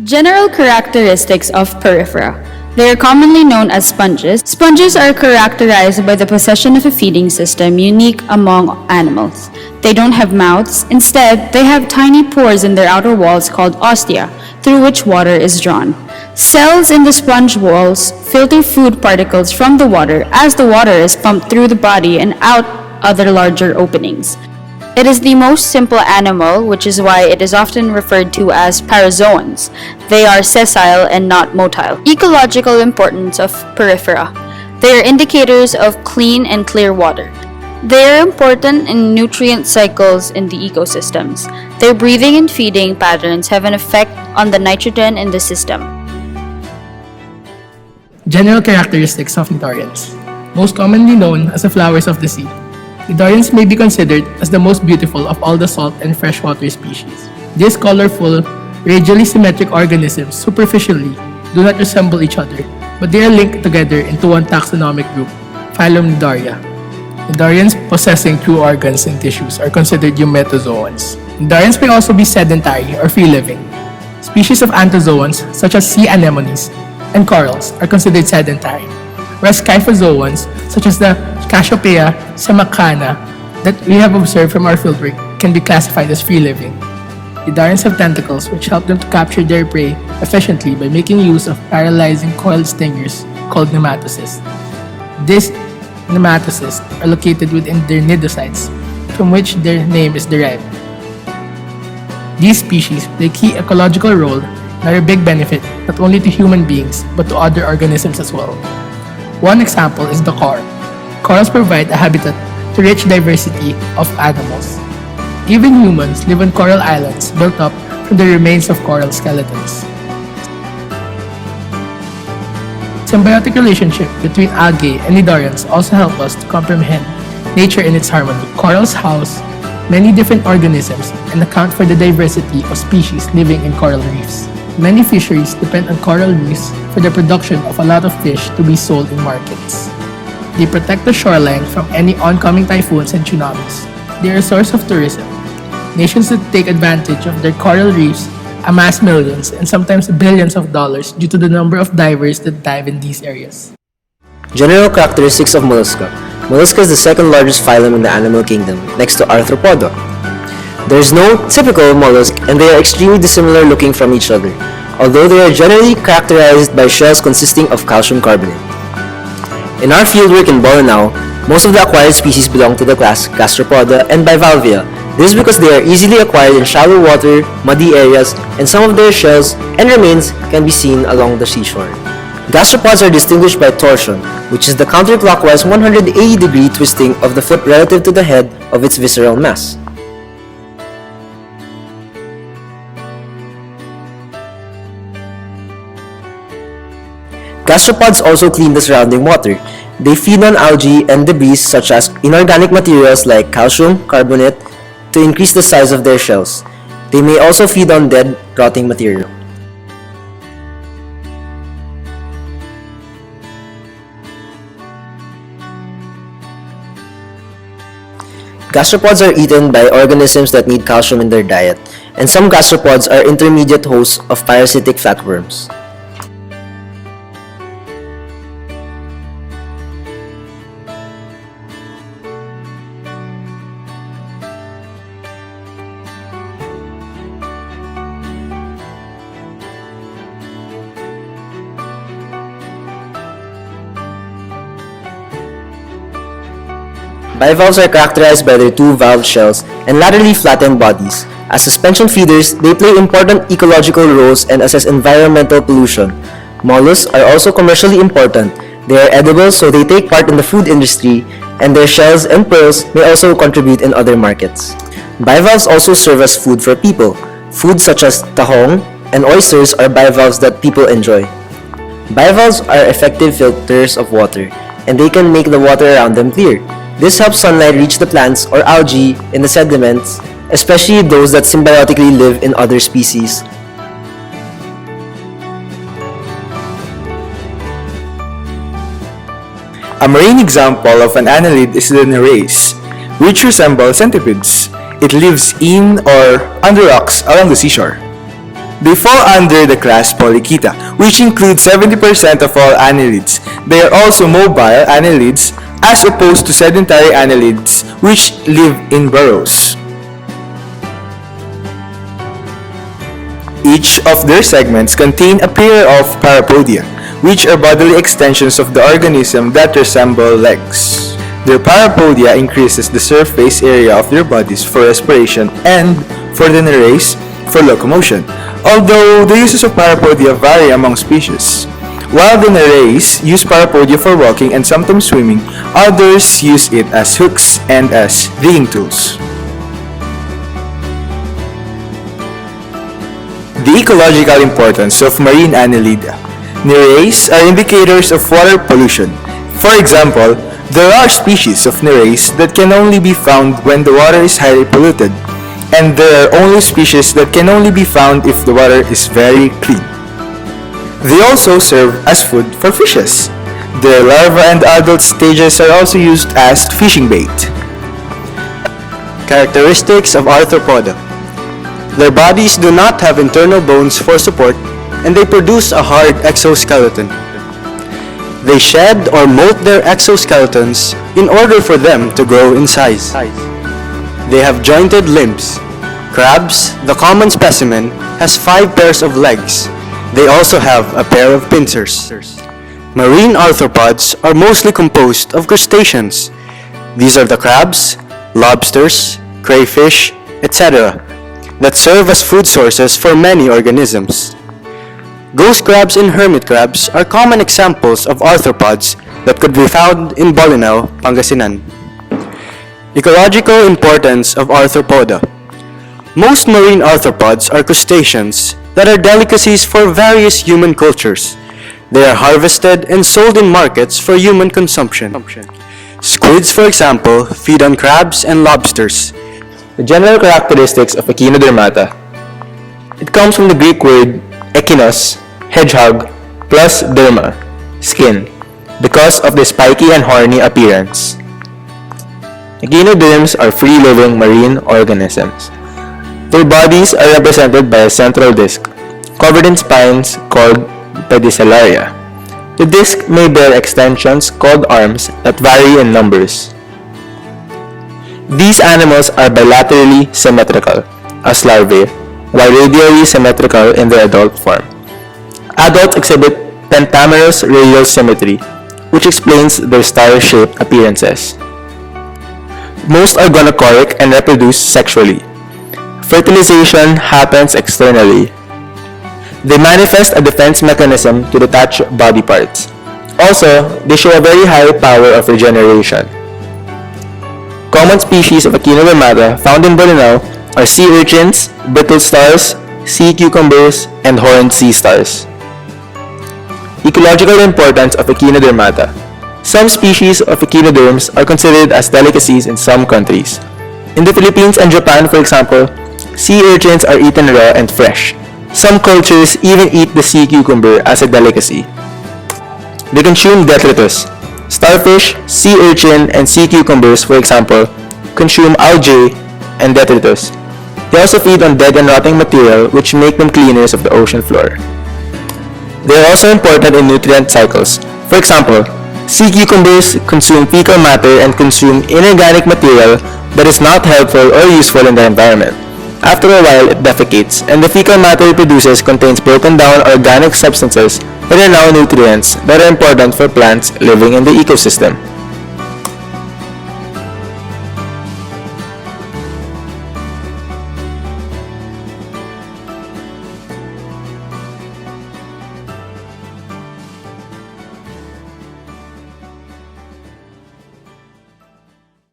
General characteristics of porifera. They are commonly known as sponges. Sponges are characterized by the possession of a feeding system unique among animals. They don't have mouths. Instead, they have tiny pores in their outer walls called ostia, through which water is drawn. Cells in the sponge walls filter food particles from the water as the water is pumped through the body and out other larger openings. It is the most simple animal, which is why it is often referred to as parazoans. They are sessile and not motile. Ecological importance of porifera. They are indicators of clean and clear water. They are important in nutrient cycles in the ecosystems. Their breathing and feeding patterns have an effect on the nitrogen in the system. General characteristics of Nidarians. Most commonly known as the flowers of the sea. Nidarians may be considered as the most beautiful of all the salt and freshwater species. These colorful, radially symmetric organisms superficially do not resemble each other, but they are linked together into one taxonomic group, phylum Nidaria. Nidarians possessing true organs and tissues are considered eumetozoans. Nidarians may also be sedentary or free-living. Species of anthozoans, such as sea anemones and corals, are considered sedentary, whereas scyphozoans, such as the Cassiopeia samacana that we have observed from our fieldwork, can be classified as free-living. Nidarians have tentacles which help them to capture their prey efficiently by making use of paralyzing coiled stingers called nematocysts. These nematocysts are located within their nidocytes, from which their name is derived. These species play a key ecological role and are a big benefit not only to human beings but to other organisms as well. One example is the coral. Corals provide a habitat to rich diversity of animals. Even humans live on coral islands built up from the remains of coral skeletons. Symbiotic relationship between algae and Nidarians also help us to comprehend nature in its harmony. Corals house many different organisms and account for the diversity of species living in coral reefs. Many fisheries depend on coral reefs for the production of a lot of fish to be sold in markets. They protect the shoreline from any oncoming typhoons and tsunamis. They are a source of tourism. Nations that take advantage of their coral reefs amass millions and sometimes billions of dollars due to the number of divers that dive in these areas. General characteristics of mollusca. Mollusca is the second largest phylum in the animal kingdom, next to arthropoda. There is no typical mollusk and they are extremely dissimilar looking from each other, although they are generally characterized by shells consisting of calcium carbonate. In our fieldwork in Bolinao, most of the acquired species belong to the class Gastropoda and Bivalvia. This is because they are easily acquired in shallow water, muddy areas, and some of their shells and remains can be seen along the seashore. Gastropods are distinguished by torsion, which is the counterclockwise 180-degree twisting of the foot relative to the head of its visceral mass. Gastropods also clean the surrounding water. They feed on algae and debris such as inorganic materials like calcium carbonate to increase the size of their shells. They may also feed on dead, rotting material. Gastropods are eaten by organisms that need calcium in their diet, and some gastropods are intermediate hosts of parasitic flatworms. Bivalves are characterized by their two-valved shells and laterally flattened bodies. As suspension feeders, they play important ecological roles and assess environmental pollution. Mollusks are also commercially important. They are edible, so they take part in the food industry, and their shells and pearls may also contribute in other markets. Bivalves also serve as food for people. Foods such as tahong and oysters are bivalves that people enjoy. Bivalves are effective filters of water, and they can make the water around them clear. This helps sunlight reach the plants or algae in the sediments, especially those that symbiotically live in other species. A marine example of an annelid is the nereis, which resembles centipedes. It lives in or under rocks along the seashore. They fall under the class Polychaeta, which includes 70% of all annelids. They are also mobile annelids as opposed to sedentary annelids which live in burrows. Each of their segments contain a pair of parapodia, which are bodily extensions of the organism that resemble legs. Their parapodia increases the surface area of their bodies for respiration and, for the nereis, for locomotion, although the uses of parapodia vary among species. While the nereis use parapodia for walking and sometimes swimming, others use it as hooks and as digging tools. The ecological importance of marine annelida. Nereis are indicators of water pollution. For example, there are species of nereis that can only be found when the water is highly polluted, and there are only species that can only be found if the water is very clean. They also serve as food for fishes. Their larva and adult stages are also used as fishing bait. Characteristics of arthropoda. Their bodies do not have internal bones for support, and they produce a hard exoskeleton. They shed or molt their exoskeletons in order for them to grow in size. They have jointed limbs. Crabs, the common specimen, has 5 pairs of legs. They also have a pair of pincers. Marine arthropods are mostly composed of crustaceans. These are the crabs, lobsters, crayfish, etc. that serve as food sources for many organisms. Ghost crabs and hermit crabs are common examples of arthropods that could be found in Bolinao, Pangasinan. Ecological importance of arthropoda. Most marine arthropods are crustaceans that are delicacies for various human cultures. They are harvested and sold in markets for human consumption. Squids, for example, feed on crabs and lobsters. The general characteristics of Echinodermata. It comes from the Greek word echinos, hedgehog, plus derma, skin, because of the spiky and horny appearance. Echinoderms are free-living marine organisms. Their bodies are represented by a central disc, covered in spines called pedicellaria. The disc may bear extensions called arms that vary in numbers. These animals are bilaterally symmetrical, as larvae, while radially symmetrical in their adult form. Adults exhibit pentamerous radial symmetry, which explains their star-shaped appearances. Most are gonochoric and reproduce sexually. Fertilization happens externally. They manifest a defense mechanism to detach body parts. Also, they show a very high power of regeneration. Common species of Echinodermata found in Bolinao are sea urchins, brittle stars, sea cucumbers, and horned sea stars. Ecological importance of Echinodermata. Some species of echinoderms are considered as delicacies in some countries. In the Philippines and Japan, for example, sea urchins are eaten raw and fresh. Some cultures even eat the sea cucumber as a delicacy. They consume detritus. Starfish, sea urchin, and sea cucumbers, for example, consume algae and detritus. They also feed on dead and rotting material, which make them cleaners of the ocean floor. They are also important in nutrient cycles. For example, sea cucumbers consume fecal matter and consume inorganic material that is not helpful or useful in the environment. After a while, it defecates, and the fecal matter it produces contains broken down organic substances that are now nutrients that are important for plants living in the ecosystem.